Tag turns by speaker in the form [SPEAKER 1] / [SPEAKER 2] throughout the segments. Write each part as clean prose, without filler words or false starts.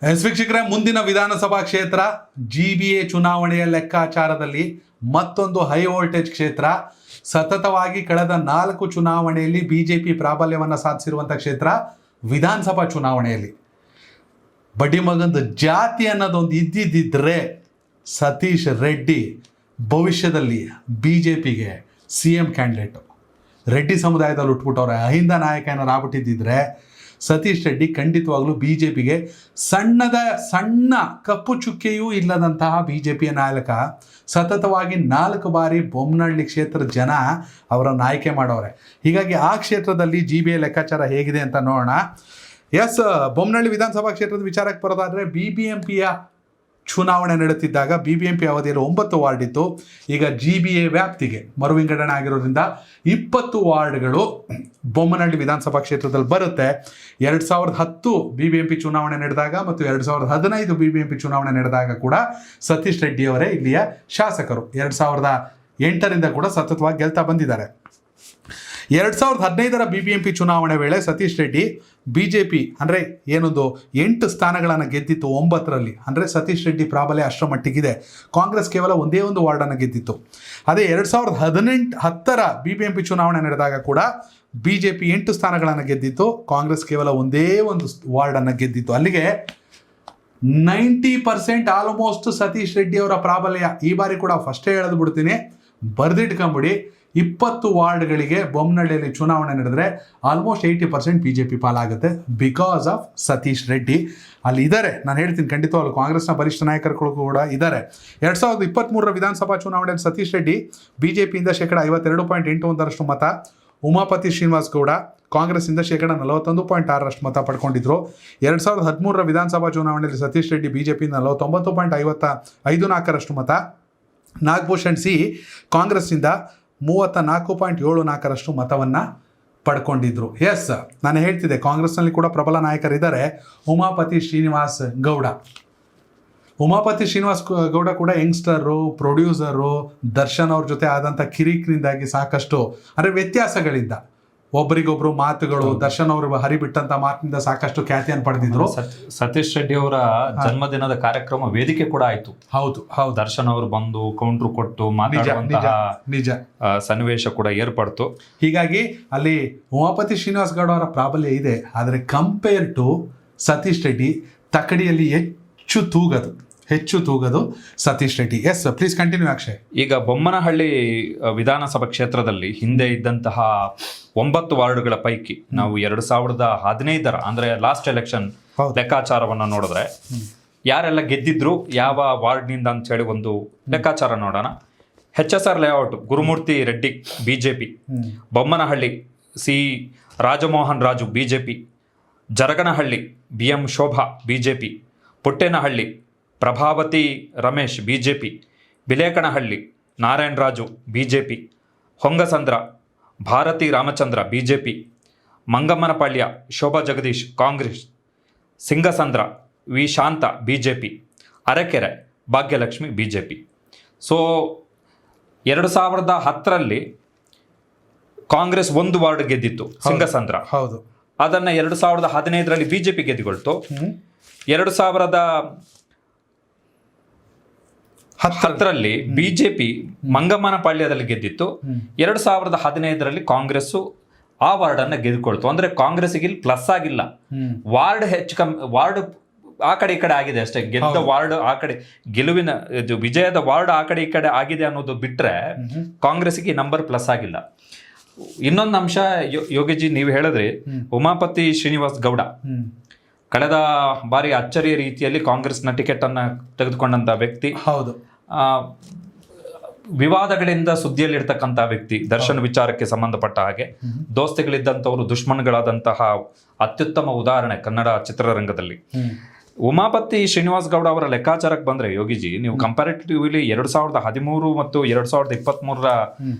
[SPEAKER 1] ವೀಕ್ಷಕರೇ, ಮುಂದಿನ ವಿಧಾನಸಭಾ ಕ್ಷೇತ್ರ GBA ಚುನಾವಣೆಯ ಲೆಕ್ಕಾಚಾರದಲ್ಲಿ ಮತ್ತೊಂದು ಹೈ ವೋಲ್ಟೇಜ್ ಕ್ಷೇತ್ರ. ಸತತವಾಗಿ ಕಳೆದ 4 ಚುನಾವಣೆಯಲ್ಲಿ ಬಿಜೆಪಿ ಪ್ರಾಬಲ್ಯವನ್ನು ಸಾಧಿಸಿರುವಂಥ ಕ್ಷೇತ್ರ. ವಿಧಾನಸಭಾ ಚುನಾವಣೆಯಲ್ಲಿ ಬಡ್ಡಿ ಮಗಂದು ಜಾತಿ ಅನ್ನೋದೊಂದು ಇದ್ದಿದ್ದರೆ ಸತೀಶ್ ರೆಡ್ಡಿ ಭವಿಷ್ಯದಲ್ಲಿ BJPಗೆ CM ಕ್ಯಾಂಡಿಡೇಟು. ರೆಡ್ಡಿ ಸಮುದಾಯದಲ್ಲಿ ಹುಟ್ಬಿಟ್ಟವ್ರೆ, ಅಹಿಂದ ನಾಯಕ ಏನಾರು ಆಗ್ಬಿಟ್ಟಿದ್ದಿದ್ರೆ ಸತೀಶ್ ರೆಡ್ಡಿ ಖಂಡಿತವಾಗ್ಲೂ BJPಗೆ ಸಣ್ಣ ಕಪ್ಪು ಚುಕ್ಕೆಯೂ ಇಲ್ಲದಂತಹ BJPಯ ನಾಯಕ. ಸತತವಾಗಿ 4 ಬಾರಿ ಬೊಮ್ಮನಹಳ್ಳಿ ಕ್ಷೇತ್ರದ ಜನ ಅವರನ್ನು ಆಯ್ಕೆ ಮಾಡವ್ರೆ. ಹೀಗಾಗಿ ಆ ಕ್ಷೇತ್ರದಲ್ಲಿ GBA ಲೆಕ್ಕಾಚಾರ ಹೇಗಿದೆ ಅಂತ ನೋಡೋಣ. ಎಸ್, ಬೊಮ್ಮನಹಳ್ಳಿ ವಿಧಾನಸಭಾ ಕ್ಷೇತ್ರದ ವಿಚಾರಕ್ಕೆ ಬರೋದಾದರೆ BBMPಯ ಚುನಾವಣೆ ನಡೆಯುತ್ತಿದ್ದಾಗ BBMP ಅವಧಿಯಲ್ಲಿ 9 ವಾರ್ಡ್ ಇತ್ತು. ಈಗ GBA ವ್ಯಾಪ್ತಿಗೆ ಮರುವಿಂಗಡಣೆ ಆಗಿರೋದ್ರಿಂದ 20 ವಾರ್ಡ್ಗಳು ಬೊಮ್ಮನಹಳ್ಳಿ ವಿಧಾನಸಭಾ ಕ್ಷೇತ್ರದಲ್ಲಿ ಬರುತ್ತೆ. 2010 BBMP ಚುನಾವಣೆ ನಡೆದಾಗ ಮತ್ತು 2015 BBMP ಚುನಾವಣೆ ನಡೆದಾಗ ಕೂಡ ಸತೀಶ್ ರೆಡ್ಡಿ ಅವರೇ ಇಲ್ಲಿಯ ಶಾಸಕರು. 2008ರಿಂದ ಕೂಡ ಸತತವಾಗಿ ಗೆಲ್ತಾ ಬಂದಿದ್ದಾರೆ. 2015ರ BBMP ಚುನಾವಣೆ ವೇಳೆ ಸತೀಶ್ ರೆಡ್ಡಿ BJP ಅಂದರೆ ಏನೊಂದು 8 ಸ್ಥಾನಗಳನ್ನು ಗೆದ್ದಿತ್ತು 9ರಲ್ಲಿ. ಅಂದರೆ ಸತೀಶ್ ರೆಡ್ಡಿ ಪ್ರಾಬಲ್ಯ ಅಷ್ಟರ ಮಟ್ಟಿಗಿದೆ. ಕಾಂಗ್ರೆಸ್ ಕೇವಲ ಒಂದೇ ಒಂದು ವಾರ್ಡನ್ನು ಗೆದ್ದಿತ್ತು. ಅದೇ 2010ರ BBMP ಚುನಾವಣೆ ನಡೆದಾಗ ಕೂಡ BJP 8 ಸ್ಥಾನಗಳನ್ನು ಗೆದ್ದಿತ್ತು, ಕಾಂಗ್ರೆಸ್ ಕೇವಲ ಒಂದೇ ಒಂದು ವಾರ್ಡನ್ನು ಗೆದ್ದಿತ್ತು. ಅಲ್ಲಿಗೆ 90% ಆಲ್ಮೋಸ್ಟ್ ಸತೀಶ್ ರೆಡ್ಡಿ ಅವರ ಪ್ರಾಬಲ್ಯ. ಈ ಬಾರಿ ಕೂಡ ಫಸ್ಟೇ ಹೇಳೋದು ಬಿಡ್ತೀನಿ, ಬರೆದಿಟ್ಕೊಂಬಿಡಿ. 20 ವಾರ್ಡ್ಗಳಿಗೆ ಬೊಮ್ಮನಹಳ್ಳಿಯಲ್ಲಿ ಚುನಾವಣೆ ನಡೆದರೆ ಆಲ್ಮೋಸ್ಟ್ 80% BJP ಪಾಲಾಗುತ್ತೆ ಬಿಕಾಸ್ ಆಫ್ ಸತೀಶ್ ರೆಡ್ಡಿ. ಅಲ್ಲಿ ಇದ್ದಾರೆ, ನಾನು ಹೇಳ್ತೀನಿ ಖಂಡಿತವಾಗ್ಲೂ ಕಾಂಗ್ರೆಸ್ನ ಬಲಿಷ್ಠ ನಾಯಕರುಗಳು ಕೂಡ ಇದ್ದಾರೆ. 2023ರ ವಿಧಾನಸಭಾ ಚುನಾವಣೆಯಲ್ಲಿ ಸತೀಶ್ ರೆಡ್ಡಿ BJPಯಿಂದ 52.81% ಮತ, ಉಮಾಪತಿ ಶ್ರೀನಿವಾಸ್ ಗೌಡ ಕಾಂಗ್ರೆಸ್ಸಿಂದ 41.6% ಮತ ಪಡ್ಕೊಂಡಿದ್ರು. 2013ರ ವಿಧಾನಸಭಾ ಚುನಾವಣೆಯಲ್ಲಿ ಸತೀಶ್ ರೆಡ್ಡಿ BJPಯಿಂದ 49.54% ಮತ, ನಾಗಭೂಷಣ್ ಸಿ ಕಾಂಗ್ರೆಸ್ಸಿಂದ 34.74% ಮತವನ್ನು ಪಡ್ಕೊಂಡಿದ್ರು. ಎಸ್, ನಾನು ಹೇಳ್ತಿದ್ದೆ ಕಾಂಗ್ರೆಸ್ನಲ್ಲಿ ಕೂಡ ಪ್ರಬಲ ನಾಯಕರಿದ್ದಾರೆ. ಉಮಾಪತಿ ಶ್ರೀನಿವಾಸ್ ಗೌಡ ಕೂಡ ಯಂಗ್ಸ್ಟರು, ಪ್ರೊಡ್ಯೂಸರು, ದರ್ಶನ್ ಅವ್ರ ಜೊತೆ ಆದಂಥ ಕಿರಿಕಿರಿಂದಾಗಿ ಸಾಕಷ್ಟು ಅಂದರೆ ವ್ಯತ್ಯಾಸಗಳಿಂದ ಒಬ್ಬರಿಗೊಬ್ರು ಮಾತುಗಳು, ದರ್ಶನ್ ಅವರು ಹರಿಬಿಟ್ಟಂತ ಮಾತಿನಿಂದ ಸಾಕಷ್ಟು ಖ್ಯಾತಿಯನ್ನು ಪಡೆದಿದ್ರು.
[SPEAKER 2] ಸತೀಶ್ ರೆಡ್ಡಿ ಅವರ ಜನ್ಮದಿನದ ಕಾರ್ಯಕ್ರಮ ವೇದಿಕೆ ಕೂಡ ಆಯ್ತು.
[SPEAKER 1] ಹೌದು,
[SPEAKER 2] ದರ್ಶನ್ ಅವರು ಬಂದು ಕೌಂಟ್ರು ಕೊಟ್ಟು ಮಾತಾಡುವಂತಹ
[SPEAKER 1] ನಿಜ
[SPEAKER 2] ಸನ್ನಿವೇಶ ಕೂಡ ಏರ್ಪಡ್ತು.
[SPEAKER 1] ಹೀಗಾಗಿ ಅಲ್ಲಿ ಉಮಾಪತಿ ಶ್ರೀನಿವಾಸ್ ಗೌಡ ಅವರ ಪ್ರಾಬಲ್ಯ ಇದೆ. ಆದರೆ ಕಂಪೇರ್ ಟು ಸತೀಶ್ ರೆಡ್ಡಿ ತಕಡಿಯಲ್ಲಿ ಹೆಚ್ಚು ತೂಗದು Satish Reddy. Yes, please continue Akshay.
[SPEAKER 2] ಈಗ ಬೊಮ್ಮನಹಳ್ಳಿ ವಿಧಾನಸಭಾ ಕ್ಷೇತ್ರದಲ್ಲಿ ಹಿಂದೆ ಇದ್ದಂತಹ 9 ವಾರ್ಡ್ಗಳ ಪೈಕಿ ನಾವು 2015ರ ಅಂದ್ರೆ ಲಾಸ್ಟ್ ಎಲೆಕ್ಷನ್ ಲೆಕ್ಕಾಚಾರವನ್ನು ನೋಡಿದ್ರೆ ಯಾರೆಲ್ಲ ಗೆದ್ದಿದ್ರು ಯಾವ ವಾರ್ಡ್ನಿಂದ ಅಂತ ಹೇಳಿ ಒಂದು ಲೆಕ್ಕಾಚಾರ ನೋಡೋಣ. HSR layout Gurumurthy Reddy BJP, Bommanahalli C Rajamohan Raju BJP, Jaraganahalli BM Shobha BJP, Puttenahalli Prabhavathi Ramesh BJP, Bilekahalli Narayan Raju BJP, Hongasandra Bharathi Ramachandra BJP, Mangammanapalya Shobha Jagadish Congress, Singasandra V Shanta BJP, Arakere Bhagyalakshmi BJP. So 2010ರಲ್ಲಿ ಕಾಂಗ್ರೆಸ್ 1 ವಾರ್ಡ್ ಗೆದ್ದಿತ್ತು ಸಿಂಗಸಂದ್ರ.
[SPEAKER 1] ಹೌದು,
[SPEAKER 2] ಅದನ್ನು 2015ರಲ್ಲಿ BJP ಗೆದ್ದುಕೊಳ್ತು. 2010ರಲ್ಲಿ BJP ಮಂಗಮ್ಮನಪಾಳ್ಯದಲ್ಲಿ ಗೆದ್ದಿತ್ತು. 2015ರಲ್ಲಿ ಕಾಂಗ್ರೆಸ್ಸು ಆ ವಾರ್ಡ್ ಅನ್ನ ಗೆದ್ದುಕೊಳ್ತು. ಅಂದ್ರೆ ಕಾಂಗ್ರೆಸ್ಗೆ ಇಲ್ಲಿ ಪ್ಲಸ್ ಆಗಿಲ್ಲ, ವಾರ್ಡ್ ವಾರ್ಡ್ ಆ ಕಡೆ ಈ ಕಡೆ ಆಗಿದೆ ಅಷ್ಟೇ. ಗೆದ್ದ ವಾರ್ಡ್ ಆ ಕಡೆ, ಗೆಲುವಿನ ವಿಜಯದ ವಾರ್ಡ್ ಆ ಕಡೆ ಈ ಕಡೆ ಆಗಿದೆ ಅನ್ನೋದು ಬಿಟ್ರೆ ಕಾಂಗ್ರೆಸ್ಗೆ ನಂಬರ್ ಪ್ಲಸ್ ಆಗಿಲ್ಲ. ಇನ್ನೊಂದು ಅಂಶ ಯೋಗಿಜಿ ನೀವು ಹೇಳಿದ್ರಿ, ಉಮಾಪತಿ ಶ್ರೀನಿವಾಸ್ ಗೌಡ ಕಳೆದ ಬಾರಿ ಅಚ್ಚರಿಯ ರೀತಿಯಲ್ಲಿ ಕಾಂಗ್ರೆಸ್ನ ಟಿಕೆಟ್ ಅನ್ನ ತೆಗೆದುಕೊಂಡಂತ ವ್ಯಕ್ತಿ.
[SPEAKER 1] ಹೌದು,
[SPEAKER 2] ವಿವಾದಗಳಿಂದ ಸುದ್ದಿಯಲ್ಲಿರ್ತಕ್ಕಂಥ ವ್ಯಕ್ತಿ. ದರ್ಶನ್ ವಿಚಾರಕ್ಕೆ ಸಂಬಂಧಪಟ್ಟ ಹಾಗೆ ದೋಸ್ತಿಗಳಿದ್ದಂಥವರು ದುಶ್ಮನ್ಗಳಾದಂತಹ ಅತ್ಯುತ್ತಮ ಉದಾಹರಣೆ ಕನ್ನಡ ಚಿತ್ರರಂಗದಲ್ಲಿ. ಉಮಾಪತಿ ಶ್ರೀನಿವಾಸ್ ಗೌಡ ಅವರ ಲೆಕ್ಕಾಚಾರಕ್ಕೆ ಬಂದ್ರೆ ಯೋಗಿಜಿ, ನೀವು ಕಂಪ್ಯಾರಿಟಿವ್ಲಿ 2013 ಮತ್ತು 2023ರ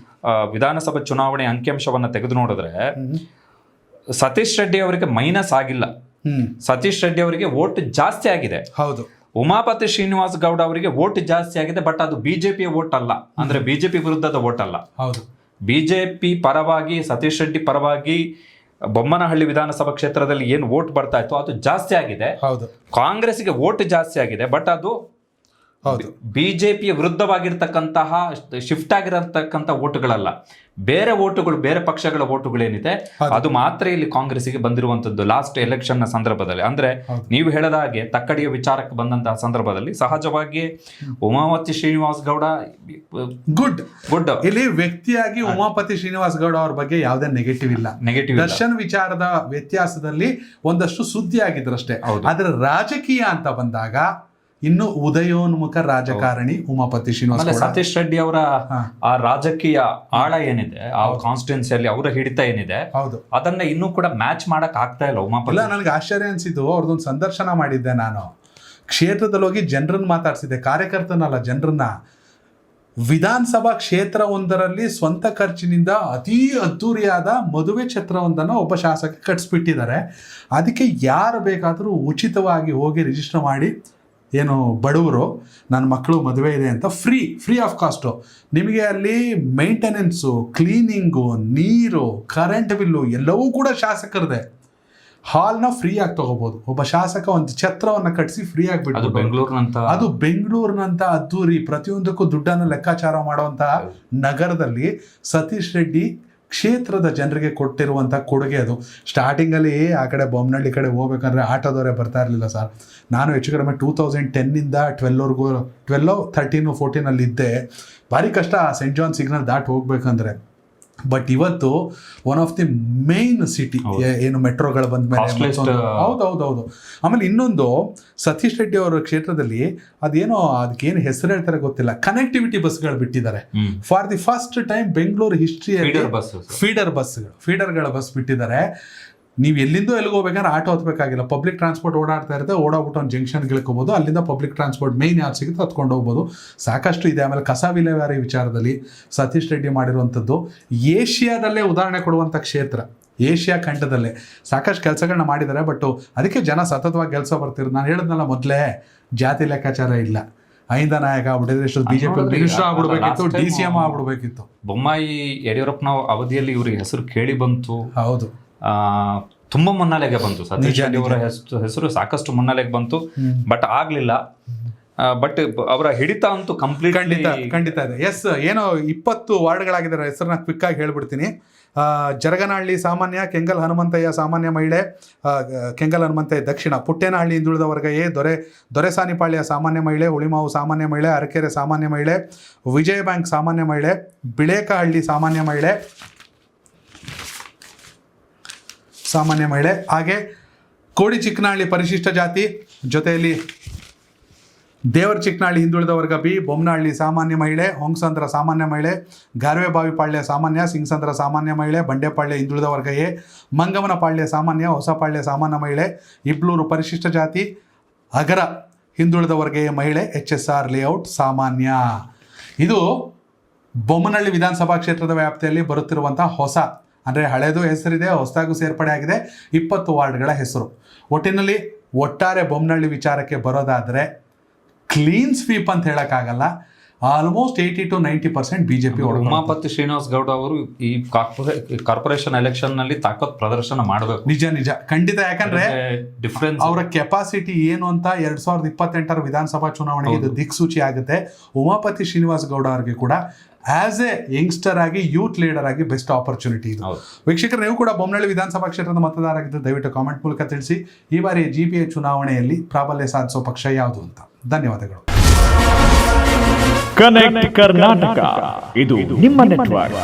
[SPEAKER 2] ವಿಧಾನಸಭಾ ಚುನಾವಣೆ ಅಂಕಿಅಂಶವನ್ನ ತೆಗೆದು ನೋಡಿದ್ರೆ ಸತೀಶ್ ರೆಡ್ಡಿ ಅವರಿಗೆ ಮೈನಸ್ ಆಗಿಲ್ಲ. ಸತೀಶ್ ರೆಡ್ಡಿ ಅವರಿಗೆ ವೋಟ್ ಜಾಸ್ತಿ ಆಗಿದೆ.
[SPEAKER 1] ಹೌದು,
[SPEAKER 2] ಉಮಾಪತಿ ಶ್ರೀನಿವಾಸ್ ಗೌಡ ಅವರಿಗೆ ವೋಟ್ ಜಾಸ್ತಿ ಆಗಿದೆ, ಬಟ್ ಅದು BJP ವೋಟ್ ಅಲ್ಲ, ಅಂದ್ರೆ BJP ವಿರುದ್ಧದ ವೋಟ್ ಅಲ್ಲ.
[SPEAKER 1] ಹೌದು,
[SPEAKER 2] BJP ಪರವಾಗಿ ಸತೀಶ್ ರೆಡ್ಡಿ ಪರವಾಗಿ ಬೊಮ್ಮನಹಳ್ಳಿ ವಿಧಾನಸಭಾ ಕ್ಷೇತ್ರದಲ್ಲಿ ಏನು ವೋಟ್ ಬರ್ತಾ ಇತ್ತು ಅದು ಜಾಸ್ತಿ ಆಗಿದೆ.
[SPEAKER 1] ಹೌದು,
[SPEAKER 2] ಕಾಂಗ್ರೆಸ್ಗೆ ವೋಟ್ ಜಾಸ್ತಿ ಆಗಿದೆ, ಬಟ್ ಅದು
[SPEAKER 1] ಹೌದು,
[SPEAKER 2] ಬಿಜೆಪಿಯ ವಿರುದ್ಧವಾಗಿರ್ತಕ್ಕಂತಹ ಶಿಫ್ಟ್ ಆಗಿರತಕ್ಕಂಥ ವೋಟುಗಳಲ್ಲ, ಬೇರೆ ವೋಟುಗಳು, ಬೇರೆ ಪಕ್ಷಗಳ ವೋಟುಗಳೇನಿದೆ ಅದು ಮಾತ್ರ ಇಲ್ಲಿ ಕಾಂಗ್ರೆಸ್ಗೆ ಬಂದಿರುವಂತದ್ದು ಲಾಸ್ಟ್ ಎಲೆಕ್ಷನ್ ನ ಸಂದರ್ಭದಲ್ಲಿ. ಅಂದ್ರೆ ನೀವು ಹೇಳದ ಹಾಗೆ ತಕ್ಕಡಿಯ ವಿಚಾರಕ್ಕೆ ಬಂದಂತಹ ಸಂದರ್ಭದಲ್ಲಿ ಸಹಜವಾಗಿ ಉಮಾಪತಿ ಶ್ರೀನಿವಾಸ್ ಗೌಡ
[SPEAKER 1] ಗುಡ್ ಇಲ್ಲಿ ವ್ಯಕ್ತಿಯಾಗಿ ಉಮಾಪತಿ ಶ್ರೀನಿವಾಸ್ ಗೌಡ ಅವ್ರ ಬಗ್ಗೆ ಯಾವುದೇ ನೆಗೆಟಿವ್ ಇಲ್ಲ. ದರ್ಶನ್ ವಿಚಾರದ ವ್ಯತ್ಯಾಸದಲ್ಲಿ ಒಂದಷ್ಟು ಸುದ್ದಿ ಆಗಿದ್ರಷ್ಟೇ. ಆದ್ರೆ ರಾಜಕೀಯ ಅಂತ ಬಂದಾಗ ಇನ್ನು ಉದಯೋನ್ಮುಖ ರಾಜಕಾರಣಿ ಉಮಾಪತಿ ಶ್ರೀನಿವಾಸ್ ಗೌಡ.
[SPEAKER 2] ಸತೀಶ್ ರೆಡ್ಡಿ ಅವರ ಆ ರಾಜಕೀಯ ಆಳ ಏನಿದೆ, ಆ ಕಾನ್ಸ್ಟಿಟ್ಯೂನ್ಸಿಯಲ್ಲಿ ಅವರ ಹಿಡಿತ ಏನಿದೆ,
[SPEAKER 1] ಹೌದು,
[SPEAKER 2] ಅದನ್ನ ಇನ್ನೂ ಕೂಡ ಮ್ಯಾಚ್ ಮಾಡಕ್ ಆಗ್ತಾ ಇಲ್ಲ ಉಮಾಪತಿ.
[SPEAKER 1] ಇಲ್ಲ, ನನಗೆ ಆಶ್ಚರ್ಯ ಅನ್ಸಿದ್ದು, ಅವ್ರದ್ದೊಂದು ಸಂದರ್ಶನ ಮಾಡಿದ್ದೆ ನಾನು, ಕ್ಷೇತ್ರದಲ್ಲಿ ಹೋಗಿ ಜನರನ್ನ ಮಾತಾಡ್ಸಿದ್ದೆ, ಕಾರ್ಯಕರ್ತನಲ್ಲ ಜನರನ್ನ. ವಿಧಾನಸಭಾ ಕ್ಷೇತ್ರ ಒಂದರಲ್ಲಿ ಸ್ವಂತ ಖರ್ಚಿನಿಂದ ಅತೀ ಅದ್ದೂರಿಯಾದ ಮದುವೆ ಛತ್ರವೊಂದನ್ನು ಒಬ್ಬ ಶಾಸಕ ಕಟ್ಸ್ಬಿಟ್ಟಿದ್ದಾರೆ. ಅದಕ್ಕೆ ಯಾರು ಬೇಕಾದರೂ ಉಚಿತವಾಗಿ ಹೋಗಿ ರಿಜಿಸ್ಟರ್ ಮಾಡಿ, ಏನು ಬಡವರು ನನ್ನ ಮಕ್ಕಳು ಮದುವೆ ಇದೆ ಅಂತ ಫ್ರೀ ಆಫ್ ಕಾಸ್ಟು ನಿಮಗೆ ಅಲ್ಲಿ ಮೇಂಟೆನೆನ್ಸು, ಕ್ಲೀನಿಂಗು, ನೀರು, ಕರೆಂಟ್ ಬಿಲ್ಲು ಎಲ್ಲವೂ ಕೂಡ ಶಾಸಕರದೇ. ಹಾಲ್ನ ಫ್ರೀ ಆಗಿ ತಗೋಬಹುದು. ಒಬ್ಬ ಶಾಸಕ ಒಂದು ಛತ್ರವನ್ನು ಕಟ್ಟಿಸಿ ಫ್ರೀ ಆಗಿಬಿಟ್ಟು, ಅದು ಬೆಂಗಳೂರಿನಂತ ಅದ್ದೂರಿ ಪ್ರತಿಯೊಂದಕ್ಕೂ ದುಡ್ಡನ್ನು ಲೆಕ್ಕಾಚಾರ ಮಾಡುವಂತಹ ನಗರದಲ್ಲಿ ಸತೀಶ್ ರೆಡ್ಡಿ ಕ್ಷೇತ್ರದ ಜನರಿಗೆ ಕೊಟ್ಟಿರುವಂಥ ಕೊಡುಗೆ ಅದು. ಸ್ಟಾರ್ಟಿಂಗಲ್ಲಿ ಆ ಕಡೆ ಬೊಮ್ಮನಹಳ್ಳಿ ಕಡೆ ಹೋಗ್ಬೇಕಂದ್ರೆ ಆಟೋದವರೇ ಬರ್ತಾ ಇರಲಿಲ್ಲ ಸರ್. ನಾನು ಹೆಚ್ಚು ಕಡಿಮೆ 2010 13 14 ಇದ್ದೆ. ಭಾರಿ ಕಷ್ಟ ಸೆಂಟ್ ಜಾನ್ ಸಿಗ್ನಲ್ ದಾಟ್ ಹೋಗ್ಬೇಕಂದ್ರೆ. ಬಟ್ ಇವತ್ತು one of the main city, ಏನು ಮೆಟ್ರೋಗಳು ಬಂದ ಮೇಲೆ, ಹೌದೌದೌದು. ಆಮೇಲೆ ಇನ್ನೊಂದು, ಸತೀಶ್ ರೆಡ್ಡಿ ಅವರ ಕ್ಷೇತ್ರದಲ್ಲಿ ಅದೇನೋ ಅದಕ್ಕೇನು ಹೆಸರು ಹೇಳ್ತಾರೆ ಗೊತ್ತಿಲ್ಲ, ಕನೆಕ್ಟಿವಿಟಿ ಬಸ್ಗಳು ಬಿಟ್ಟಿದ್ದಾರೆ. For the first time Bengaluru ಹಿಸ್ಟ್ರಿಯಲ್ಲಿ ಫೀಡರ್ಗಳ ಬಸ್ ಬಿಟ್ಟಿದ್ದಾರೆ. ನೀವು ಎಲ್ಲಿಂದೋ ಎಲ್ಲಿಗೆ ಹೋಗ್ಬೇಕಂದ್ರೆ ಆಟೋ ಹತ್ಬೇಕಾಗಿಲ್ಲ, ಪಬ್ಲಿಕ್ ಟ್ರಾನ್ಸ್ಪೋರ್ಟ್ ಓಡಾಡ್ತಾ ಇರುತ್ತೆ. ಓಡಾಡ್ಬಿಟ್ಟು ಒಂದು ಜಂಕ್ಷನ್ಗೆ ಇಳ್ಕೋಬೋದು, ಅಲ್ಲಿಂದ ಪಬ್ಲಿಕ್ ಟ್ರಾನ್ಸ್ಪೋರ್ಟ್ ಮೇನ್ ಯಾವ್ದು ಸಿಗುತ್ತೆ ಹತ್ಕೊಂಡು ಹೋಗ್ಬೋದು. ಸಾಕಷ್ಟು ಇದೆ. ಆಮೇಲೆ ಕಸ ವಿಲೇವಾರಿ ವಿಚಾರದಲ್ಲಿ ಸತೀಶ್ ರೆಡ್ಡಿ ಮಾಡಿರುವಂಥದ್ದು ಏಷ್ಯಾದಲ್ಲೇ ಉದಾಹರಣೆ ಕೊಡುವಂಥ ಕ್ಷೇತ್ರ. ಏಷ್ಯಾ ಖಂಡದಲ್ಲೇ ಸಾಕಷ್ಟು ಕೆಲಸಗಳನ್ನ ಮಾಡಿದ್ದಾರೆ. ಬಟ್ ಅದಕ್ಕೆ ಜನ ಸತತವಾಗಿ ಕೆಲಸ ಬರ್ತಿರೋದು. ನಾನು ಹೇಳಿದ್ನಲ್ಲ ಮೊದಲೇ, ಜಾತಿ ಲೆಕ್ಕಾಚಾರ ಇಲ್ಲ. ಐಂದ ನಾಯಕ ಆಗ್ಬಿಟ್ಟಿದ್ರೆ ಬಿಜೆಪಿ ಮಿನಿಸ್ಟರ್ ಆಗ್ಬಿಡ್ಬೇಕಿತ್ತು, DCM ಆಗ್ಬಿಡ್ಬೇಕಿತ್ತು.
[SPEAKER 2] ಬೊಮ್ಮಾಯಿ ಯಡಿಯೂರಪ್ಪನ ಅವಧಿಯಲ್ಲಿ ಇವ್ರಿಗೆ ಹೆಸರು ಕೇಳಿ ಬಂತು.
[SPEAKER 1] ಹೌದು,
[SPEAKER 2] ತುಂಬಾ ಮುನ್ನೆಲೆಗೆ ಬಂತು. ಸತೀಶ್ ರೆಡ್ಡಿ ಅವರ ಹೆಸರು ಸಾಕಷ್ಟು ಮುನ್ನೆಲೆಗೆ ಬಂತು, ಬಟ್ ಆಗ್ಲಿಲ್ಲ. ಬಟ್ ಅವರ ಹಿಡಿತ ಅಂತೂ ಕಂಪ್ಲೀಟ್
[SPEAKER 1] ಖಂಡಿತ ಇದೆ. ಎಸ್, ಏನೋ 20 ವಾರ್ಡ್ಗಳಾಗಿದ್ದಾರೆ. ಹೆಸರನ್ನ ಕ್ವಿಕ್ ಆಗಿ ಹೇಳ್ಬಿಡ್ತೀನಿ. ಜರಗನಹಳ್ಳಿ ಸಾಮಾನ್ಯ, ಕೆಂಗಲ್ ಹನುಮಂತಯ್ಯ ಸಾಮಾನ್ಯ ಮಹಿಳೆ, ಕೆಂಗಲ್ ಹನುಮಂತಯ್ಯ ದಕ್ಷಿಣ, ಪುಟ್ಟೇನಹಳ್ಳಿ ಹಿಂದುಳಿದ ವರ್ಗ ಎ, ದೊರೆಸಾನಿಪಾಳ್ಯ ಸಾಮಾನ್ಯ ಮಹಿಳೆ, ಹುಳಿಮಾವು ಸಾಮಾನ್ಯ ಮಹಿಳೆ, ಅರಕೆರೆ ಸಾಮಾನ್ಯ ಮಹಿಳೆ, ವಿಜಯ ಬ್ಯಾಂಕ್ ಸಾಮಾನ್ಯ ಮಹಿಳೆ, ಬಿಳೇಕಹಳ್ಳಿ ಸಾಮಾನ್ಯ ಮಹಿಳೆ, ಹಾಗೆ ಕೋಡಿ ಚಿಕ್ಕನಹಳ್ಳಿ ಪರಿಶಿಷ್ಟ ಜಾತಿ, ಜೊತೆಯಲ್ಲಿ ದೇವರ ಚಿಕ್ಕನಹಳ್ಳಿ ಹಿಂದುಳಿದ ವರ್ಗ ಬಿ, ಬೊಮ್ಮನಹಳ್ಳಿ ಸಾಮಾನ್ಯ ಮಹಿಳೆ, ಹೊಂಗಸಂದ್ರ ಸಾಮಾನ್ಯ ಮಹಿಳೆ, ಗಾರ್ವೆಬಾವಿಪಾಳ್ಯ ಸಾಮಾನ್ಯ, ಸಿಂಗಸಂದ್ರ ಸಾಮಾನ್ಯ ಮಹಿಳೆ, ಬಂಡೆಪಾಳ್ಯ ಹಿಂದುಳಿದ ವರ್ಗ ಎ, ಮಂಗಮನಪಾಳ್ಯ ಸಾಮಾನ್ಯ, ಹೊಸಪಾಳ್ಯ ಸಾಮಾನ್ಯ ಮಹಿಳೆ, ಇಬ್ಲೂರು ಪರಿಶಿಷ್ಟ ಜಾತಿ, ಅಗರ ಹಿಂದುಳಿದ ವರ್ಗ ಎ ಮಹಿಳೆ, HSR ಲೇಔಟ್ ಸಾಮಾನ್ಯ. ಇದು ಬೊಮ್ಮನಹಳ್ಳಿ ವಿಧಾನಸಭಾ ಕ್ಷೇತ್ರದ ವ್ಯಾಪ್ತಿಯಲ್ಲಿ ಬರುತ್ತಿರುವಂಥ ಹೊಸ, ಅಂದರೆ ಹಳೆಯದು ಹೆಸರಿದೆ, ಹೊಸದಾಗೂ ಸೇರ್ಪಡೆ ಆಗಿದೆ, 20 ವಾರ್ಡ್ಗಳ ಹೆಸರು. ಒಟ್ಟಿನಲ್ಲಿ ಒಟ್ಟಾರೆ ಬೊಮ್ಮನಹಳ್ಳಿ ವಿಚಾರಕ್ಕೆ ಬರೋದಾದರೆ ಕ್ಲೀನ್ ಸ್ವೀಪ್ ಅಂತ ಹೇಳೋಕ್ಕಾಗಲ್ಲ. Almost 80 to 90% BJP.
[SPEAKER 2] Umapathi Srinivas Gowda ಅವರು ಈ ಕಾರ್ಪೊರೇಷನ್ ಎಲೆಕ್ಷನ್ ನಲ್ಲಿ ತಾಕತ್ ಪ್ರದರ್ಶನ ಮಾಡಬೇಕು.
[SPEAKER 1] ನಿಜ ಖಂಡಿತ. ಯಾಕಂದ್ರೆ ಡಿಫರೆನ್ಸ್ ಅವರ ಕೆಪಾಸಿಟಿ ಏನು ಅಂತ 2028 ವಿಧಾನಸಭಾ ಚುನಾವಣೆಗೆ ಇದು ದಿಕ್ಸೂಚಿ ಆಗುತ್ತೆ. ಉಮಾಪತಿ ಶ್ರೀನಿವಾಸ್ ಗೌಡ ಅವರಿಗೆ ಕೂಡ ಆಸ್ ಎ ಯಂಗ್ಸ್ಟರ್ ಆಗಿ, ಯೂತ್ ಲೀಡರ್ ಆಗಿ ಬೆಸ್ಟ್ ಆಪರ್ಚುನಿಟಿ ಇದು. ವೀಕ್ಷಕರು, ನೀವು ಕೂಡ ಬೊಮ್ಮನಹಳ್ಳಿ ವಿಧಾನಸಭಾ ಕ್ಷೇತ್ರದ ಮತದಾರರಾಗಿದ್ದರೆ ದಯವಿಟ್ಟು ಕಾಮೆಂಟ್ ಮೂಲಕ ತಿಳಿಸಿ, ಈ ಬಾರಿ GPA ಚುನಾವಣೆಯಲ್ಲಿ ಪ್ರಾಬಲ್ಯ ಸಾಧಿಸೋ ಪಕ್ಷ ಯಾವುದು ಅಂತ. ಧನ್ಯವಾದಗಳು.
[SPEAKER 3] ಕನೆಕ್ಟ್ ಕರ್ನಾಟಕ, ಇದು ನಿಮ್ಮ ನೆಟ್ವರ್ಕ್.